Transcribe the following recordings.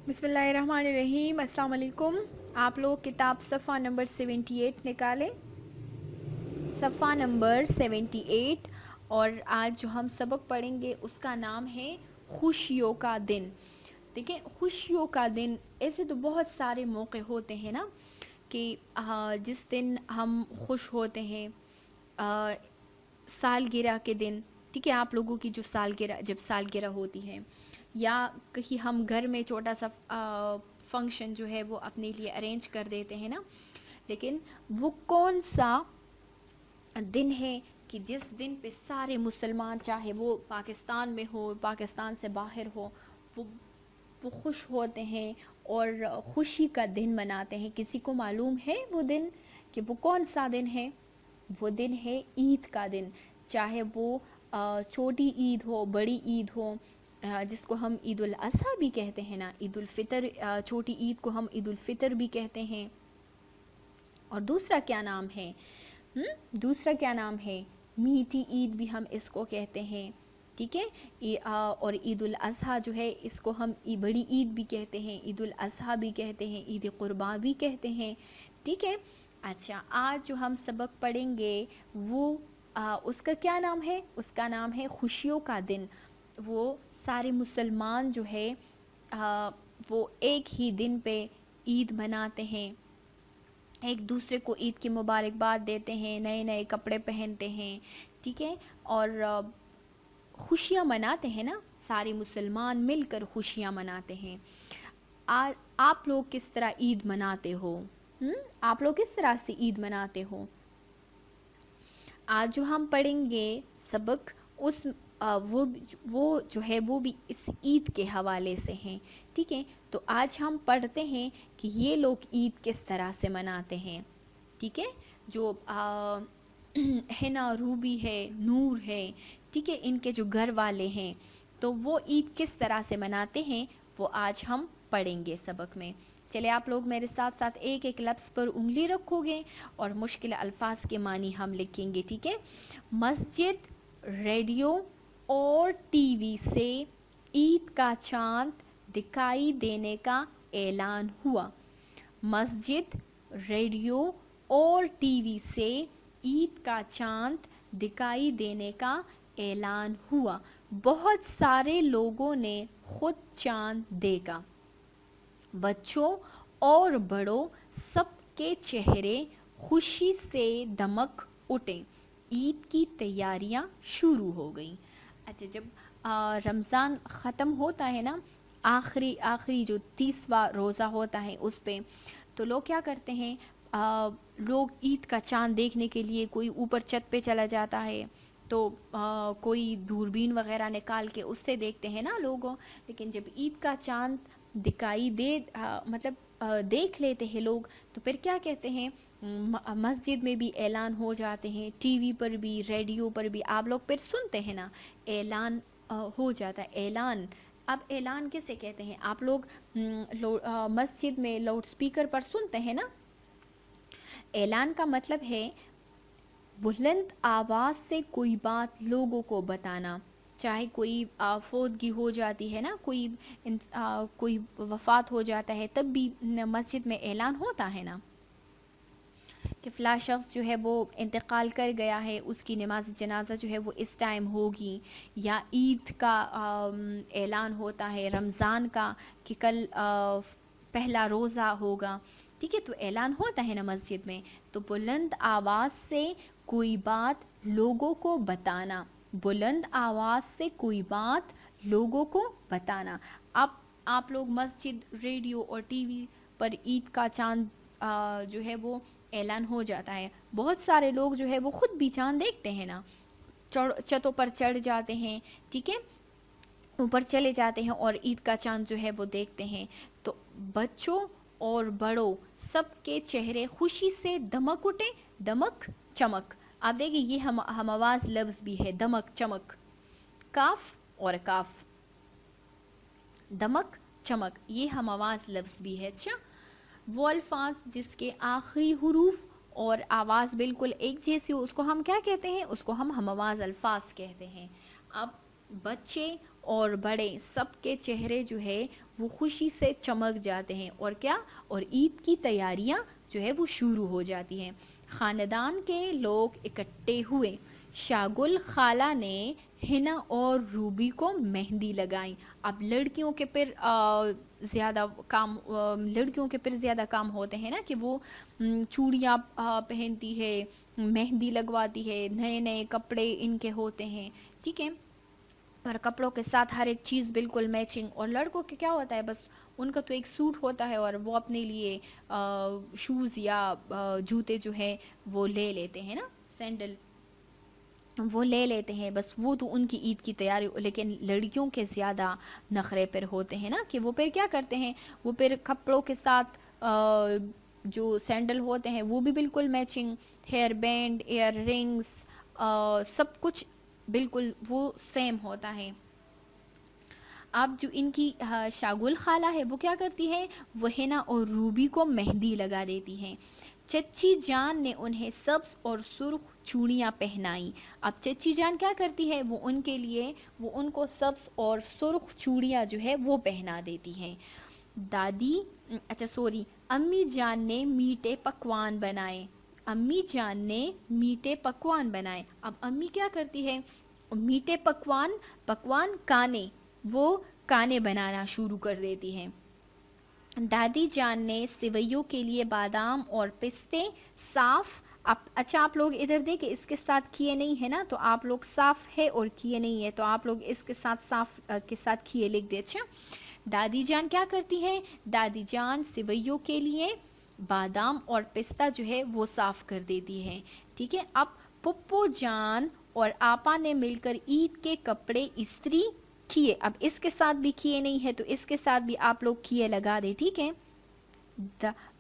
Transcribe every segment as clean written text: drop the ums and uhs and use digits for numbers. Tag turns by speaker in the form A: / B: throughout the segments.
A: بسم اللہ الرحمن الرحیم۔ السلام علیکم۔ آپ لوگ کتاب صفحہ نمبر 78 نکالیں، صفحہ نمبر 78، اور آج جو ہم سبق پڑھیں گے اس کا نام ہے خوشیوں کا دن۔ دیکھیں، خوشیوں کا دن، ایسے تو بہت سارے موقع ہوتے ہیں نا کہ جس دن ہم خوش ہوتے ہیں، سالگرہ کے دن، ٹھیک ہے، آپ لوگوں کی جو جب سالگرہ ہوتی ہے، یا کہیں ہم گھر میں چھوٹا سا فنکشن جو ہے وہ اپنے لیے ارینج کر دیتے ہیں نا، لیکن وہ کون سا دن ہے کہ جس دن پہ سارے مسلمان، چاہے وہ پاکستان میں ہو، پاکستان سے باہر ہو، وہ خوش ہوتے ہیں اور خوشی کا دن مناتے ہیں۔ کسی کو معلوم ہے وہ دن کہ وہ کون سا دن ہے؟ وہ دن ہے عید کا دن، چاہے وہ چھوٹی عید ہو، بڑی عید ہو، جس کو ہم عید الاضحیٰ بھی کہتے ہیں نا، عید الفطر، چھوٹی عید کو ہم عید الفطر بھی کہتے ہیں۔ اور دوسرا کیا نام ہے؟ دوسرا کیا نام ہے؟ میٹھی عید بھی ہم اس کو کہتے ہیں، ٹھیک ہے۔ اور عید الاضحیٰ جو ہے اس کو ہم بڑی عید بھی کہتے ہیں، عید الاضحیٰ بھی کہتے ہیں، عید قرباں بھی کہتے ہیں، ٹھیک ہے۔ اچھا، آج جو ہم سبق پڑھیں گے وہ اس کا کیا نام ہے؟ اس کا نام ہے خوشیوں کا دن۔ وہ سارے مسلمان جو ہے وہ ایک ہی دن پہ عید مناتے ہیں، ایک دوسرے کو عید کی مبارکباد دیتے ہیں، نئے نئے کپڑے پہنتے ہیں، ٹھیک ہے، اور خوشیاں مناتے ہیں نا، سارے مسلمان مل کر خوشیاں مناتے ہیں۔ آپ لوگ کس طرح عید مناتے ہو؟ آپ لوگ کس طرح سے عید مناتے ہو؟ آج جو ہم پڑھیں گے سبق، وہ جو ہے وہ بھی اس عید کے حوالے سے ہیں، ٹھیک ہے۔ تو آج ہم پڑھتے ہیں کہ یہ لوگ عید کس طرح سے مناتے ہیں، ٹھیک ہے۔ جو حنا، روبی ہے، نور ہے، ٹھیک ہے، ان کے جو گھر والے ہیں، تو وہ عید کس طرح سے مناتے ہیں وہ آج ہم پڑھیں گے سبق میں۔ چلے آپ لوگ میرے ساتھ ساتھ ایک ایک لفظ پر انگلی رکھو گے اور مشکل الفاظ کے معنی ہم لکھیں گے، ٹھیک ہے۔ مسجد، ریڈیو اور ٹی وی سے عید کا چاند دکھائی دینے کا اعلان ہوا۔ مسجد، ریڈیو اور ٹی وی سے عید کا چاند دکھائی دینے کا اعلان ہوا۔ بہت سارے لوگوں نے خود چاند دیکھا۔ بچوں اور بڑوں سب کے چہرے خوشی سے دمک اٹھے۔ عید کی تیاریاں شروع ہو گئیں۔ اچھا، جب رمضان ختم ہوتا ہے نا، آخری جو 30واں روزہ ہوتا ہے اس پہ، تو لوگ کیا کرتے ہیں؟ لوگ عید کا چاند دیکھنے کے لیے کوئی اوپر چھت پہ چلا جاتا ہے، تو کوئی دوربین وغیرہ نکال کے اس سے دیکھتے ہیں نا لوگوں۔ لیکن جب عید کا چاند دکھائی مطلب دیکھ لیتے ہیں لوگ، تو پھر کیا کہتے ہیں؟ مسجد میں بھی اعلان ہو جاتے ہیں، ٹی وی پر بھی، ریڈیو پر بھی، آپ لوگ پھر سنتے ہیں نا، اعلان ہو جاتا ہے۔ اعلان، اب اعلان کسے کہتے ہیں؟ آپ لوگ مسجد میں لاؤڈ سپیکر پر سنتے ہیں نا۔ اعلان کا مطلب ہے بلند آواز سے کوئی بات لوگوں کو بتانا، چاہے کوئی فوتگی ہو جاتی ہے نا، کوئی وفات ہو جاتا ہے، تب بھی مسجد میں اعلان ہوتا ہے نا کہ فلاں شخص جو ہے وہ انتقال کر گیا ہے، اس کی نماز جنازہ جو ہے وہ اس ٹائم ہوگی، یا عید کا اعلان ہوتا ہے، رمضان کا کہ کل پہلا روزہ ہوگا، ٹھیک ہے، تو اعلان ہوتا ہے نا مسجد میں۔ تو بلند آواز سے کوئی بات لوگوں کو بتانا، بلند آواز سے کوئی بات لوگوں کو بتانا۔ اب آپ لوگ مسجد، ریڈیو اور ٹی وی پر عید کا چاند جو ہے وہ اعلان ہو جاتا ہے، بہت سارے لوگ جو ہے وہ خود بھی چاند دیکھتے ہیں نا، چھتوں پر چڑھ جاتے ہیں، ٹھیک ہے، اوپر چلے جاتے ہیں اور عید کا چاند جو ہے وہ دیکھتے ہیں۔ تو بچوں اور بڑوں سب کے چہرے خوشی سے دمک اٹھے، دمک چمک۔ آپ دیکھیں یہ ہم آواز لفظ بھی ہے، دمک چمک، کاف اور کاف، دمک چمک، یہ ہم آواز لفظ بھی ہے۔ اچھا، وہ الفاظ جس کے آخری حروف اور آواز بالکل ایک جیسی ہو، اس کو ہم کیا کہتے ہیں؟ اس کو ہم آواز الفاظ کہتے ہیں۔ اب بچے اور بڑے سب کے چہرے جو ہے وہ خوشی سے چمک جاتے ہیں، اور کیا، اور عید کی تیاریاں جو ہے وہ شروع ہو جاتی ہیں۔ خاندان کے لوگ اکٹھے ہوئے، شاگل خالہ نے ہنا اور روبی کو مہندی لگائیں۔ اب لڑکیوں کے پر زیادہ کام ہوتے ہیں نا کہ وہ چوڑیاں پہنتی ہے، مہندی لگواتی ہے، نئے نئے کپڑے ان کے ہوتے ہیں، ٹھیک ہے، اور کپڑوں کے ساتھ ہر ایک چیز بالکل میچنگ۔ اور لڑکوں کے کیا ہوتا ہے، بس ان کا تو ایک سوٹ ہوتا ہے اور وہ اپنے لیے شوز یا جوتے جو ہے وہ لے لیتے ہیں نا، سینڈل وہ لے لیتے ہیں، بس وہ تو ان کی عید کی تیاری۔ لیکن لڑکیوں کے زیادہ نخرے پر ہوتے ہیں نا کہ وہ پھر کیا کرتے ہیں، وہ پھر کپڑوں کے ساتھ جو سینڈل ہوتے ہیں وہ بھی بالکل matching, hair band, earrings, سب کچھ بالکل وہ سیم ہوتا ہے۔ اب جو ان کی شاگل خالہ ہے وہ کیا کرتی ہے، وہ ہنا اور روبی کو مہندی لگا دیتی ہیں۔ چچی جان نے انہیں سبز اور سرخ چوڑیاں پہنائیں۔ اب چچی جان کیا کرتی ہے، وہ ان کے لیے وہ ان کو سبز اور سرخ چوڑیاں جو ہے وہ پہنا دیتی ہیں۔ امی جان نے میٹھے پکوان بنائے۔ امی جان نے میٹھے پکوان بنائے۔ اب امی کیا کرتی ہے، میٹھے پکوان کانے بنانا شروع کر دیتی ہیں۔ دادی جان نے سویوں کے لیے بادام اور پستے صاف، اچھا آپ لوگ ادھر دیکھیں، اس کے ساتھ کیے نہیں ہے نا، تو آپ لوگ صاف ہے اور کیے نہیں ہے، تو آپ لوگ اس کے ساتھ صاف کے ساتھ کیے لکھ دے۔ اچھا، دادی جان کیا کرتی ہے، دادی جان سویوں کے لیے بادام اور پستہ جو ہے وہ صاف کر دیتی ہے، ٹھیک ہے۔ اب پپو جان اور آپا نے مل کر عید کے کپڑے استری کیے۔ اب اس کے ساتھ بھی کیے نہیں ہے تو اس کے ساتھ بھی آپ لوگ کیے لگا دے، ٹھیک ہے۔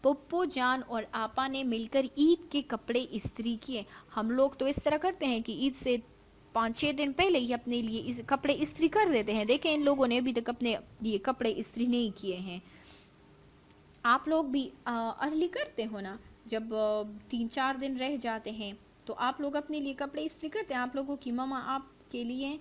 A: پپو جان اور آپا نے مل کر عید کے کپڑے استری کیے۔ ہم لوگ تو اس طرح کرتے ہیں کہ عید سے 5-6 دن پہلے ہی اپنے لیے کپڑے استری کر دیتے ہیں، دیکھیں ان لوگوں نے ابھی تک اپنے یہ کپڑے استری نہیں کیے ہیں۔ آپ لوگ بھی ارلی کرتے ہو نا، جب 3-4 دن رہ جاتے ہیں تو آپ لوگ اپنے لیے کپڑے استری کرتے ہیں، آپ لوگوں کی ماما آپ کے لیے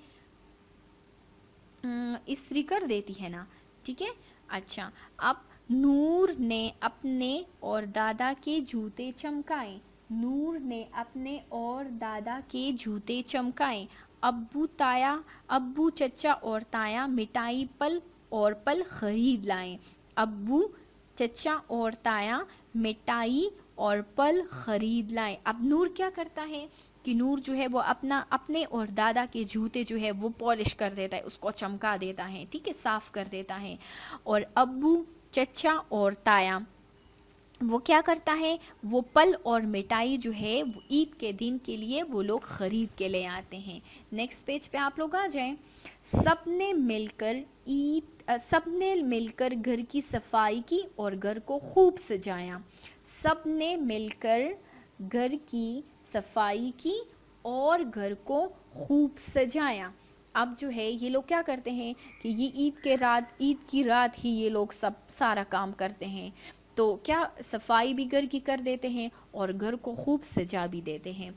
A: استری کر دیتی ہے نا، ٹھیک ہے۔ اچھا، اب نور نے اپنے اور دادا کے جوتے چمکائے۔ نور نے اپنے اور دادا کے جوتے چمکائے۔ ابو چچا اور تایا مٹھائی پل خرید لائیں۔ ابو چچا اور تایا مٹھائی اور پل خرید لائیں۔ اب نور کیا کرتا ہے کہ نور جو ہے وہ اپنے اور دادا کے جوتے جو ہے وہ پالش کر دیتا ہے، اس کو چمکا دیتا ہے، ٹھیک ہے، صاف کر دیتا ہے۔ اور ابو چچا اور تایا وہ کیا کرتا ہے، وہ پل اور مٹھائی جو ہے وہ عید کے دن کے لیے وہ لوگ خرید کے لے آتے ہیں۔ نیکسٹ پیج پہ آپ لوگ آ جائیں۔ سب نے مل کر گھر کی صفائی کی اور گھر کو خوب سجایا۔ سب نے مل کر گھر کی صفائی کی اور گھر کو خوب سجایا۔ اب جو ہے یہ لوگ کیا کرتے ہیں کہ یہ عید کی رات ہی یہ لوگ سارا کام کرتے ہیں، تو کیا صفائی بھی گھر کی کر دیتے ہیں اور گھر کو خوب سجا بھی دیتے ہیں۔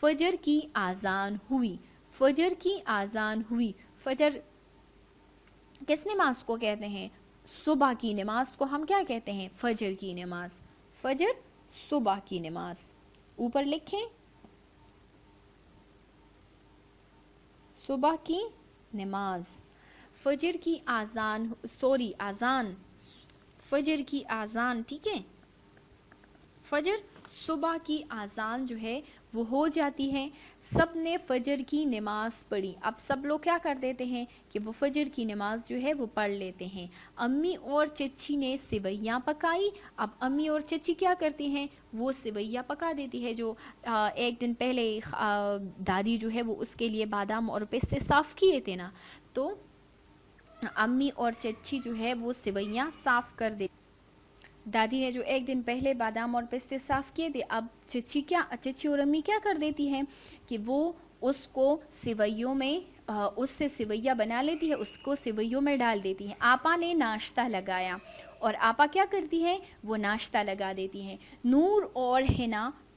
A: فجر کی آذان ہوئی۔ فجر کی آذان ہوئی۔ فجر کس نماز کو کہتے ہیں، صبح کی نماز کو ہم کیا کہتے ہیں، فجر کی نماز۔ فجر صبح کی نماز، اوپر لکھیں صبح کی نماز۔ فجر کی آذان فجر کی آذان، ٹھیک ہے، فجر صبح کی آذان جو ہے وہ ہو جاتی ہے۔ سب نے فجر کی نماز پڑھی۔ اب سب لوگ کیا کر دیتے ہیں کہ وہ فجر کی نماز جو ہے وہ پڑھ لیتے ہیں۔ امی اور چچی نے سویاں پکائی۔ اب امی اور چچی کیا کرتی ہیں، وہ سویاں پکا دیتی ہے، جو ایک دن پہلے دادی جو ہے وہ اس کے لیے بادام اور پستے صاف کیے تھے نا، تو امی اور چچی جو ہے وہ سویاں صاف کر دیتی۔ دادی نے جو ایک دن پہلے بادام اور پستے صاف کیے تھے، اب چچی اور امی کیا کر دیتی ہیں کہ وہ اس کو سویوں میں اس سے سویاں بنا لیتی ہے، اس کو سویوں میں ڈال دیتی ہیں۔ آپا نے ناشتہ لگایا، اور آپا کیا کرتی ہے، وہ ناشتہ لگا دیتی ہیں۔ نور اور ہنا